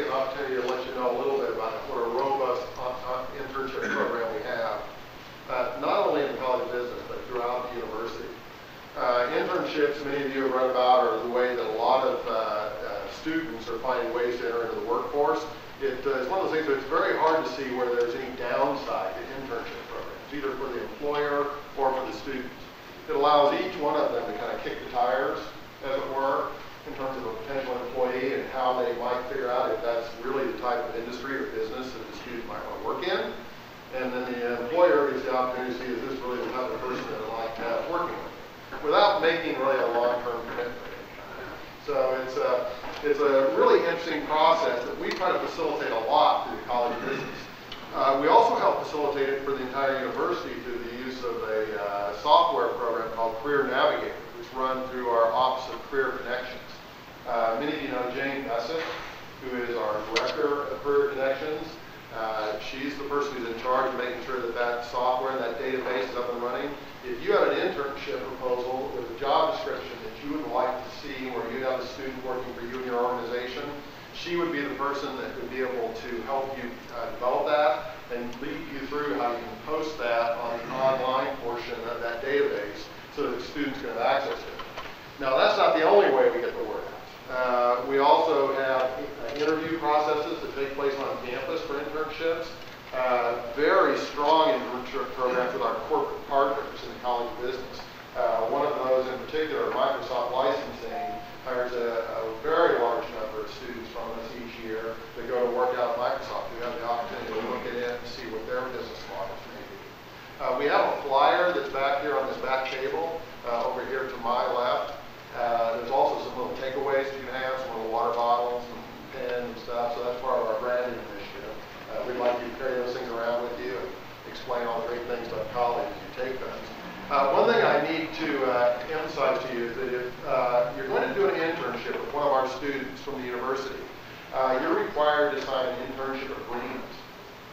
take an opportunity to let you know a little bit about what a robust internship program we have, not only in the College of Business, but throughout the university. Internships, many of you have read about, are the way that a lot of students are finding ways to enter into the workforce. It's one of those things that it's very hard to see where there's any downside to internship programs, either for the employer or for the students. It allows each one of them to kind of kick the tires, as it were, in terms of a potential employee and how they might figure out if that's really the type of industry or business that the student might want to work in. And then the employer gets the opportunity to see, is this really the type of person that I like to have working with, without making really a long-term commitment. So it's a really interesting process that we try to facilitate a lot through the College of Business. We also help facilitate it for the entire university through the use of a software program called Career Navigator, which run through our Office of Career Connections. Many of you know Jane Bassett, who is our Director of Career Connections. She's the person who's in charge of making sure that that software, that database is up and running. If you have an internship proposal with a job description that you would like to see where you have a student working for you in your organization, she would be the person that would be able to help you develop that and lead you through how you can post that on the online portion of that database so that the students can have access to it. Now, that's not the only way we get the word out. We also have interview processes that take place on campus for internships. Very strong internship programs with our corporate partners in the College of Business. One of those in particular, Microsoft Licensing, hires a very large number of students from us each year that go to work out at Microsoft, who have the opportunity to look at it and see what their business models may be. We have a flyer that's back here on this back table, over here to my left. There's also some little takeaways that you can have, some little water bottles and pens and stuff, so that's part of our branding initiative. We'd like you to carry those things around with you and explain all the great things about college as you take those. One thing I need to emphasize to you is that if you're going to do an internship with one of our students from the university, you're required to sign an internship agreement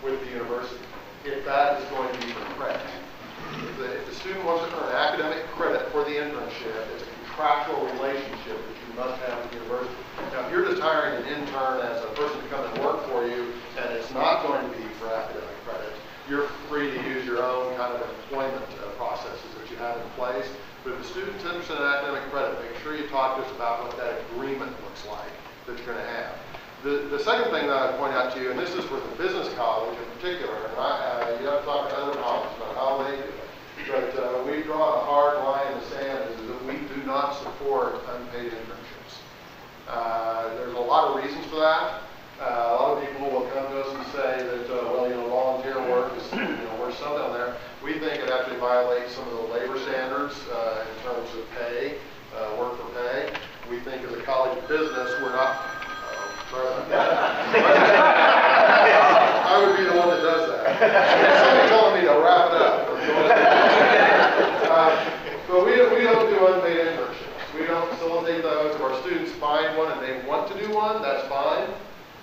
with the university if that is going to be for credit. If the student wants to earn academic credit for the internship, it's a contractual relationship that you must have with the university. Now, if you're just hiring an intern as a person to come and work for you and it's not going to be for academic credit, you're free to use your own kind of employment processes that you have in place. But if the student's interested in academic credit, make sure you talk to us about what that agreement looks like that you're going to have. The second thing that I point out to you, and this is for the business college in particular, and you have to talk to other colleges about how they do it, but we draw a hard line in the sand is that we do not support unpaid internships. There's a lot of reasons for that. A lot of people will come to us and say that, well, volunteer work is, we're some down there. We think it actually violates some of the labor standards in terms of pay, work for pay. We think as a College of Business, we're not, sorry about that. I would be the one that does that. Somebody telling me to wrap it up. But we don't do unpaid internships. We don't facilitate those. If our students find one and they want to do one, that's fine.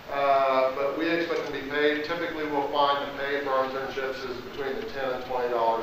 But we expect them to be paid. Typically, we'll find the pay for our internships is between the $10 and $20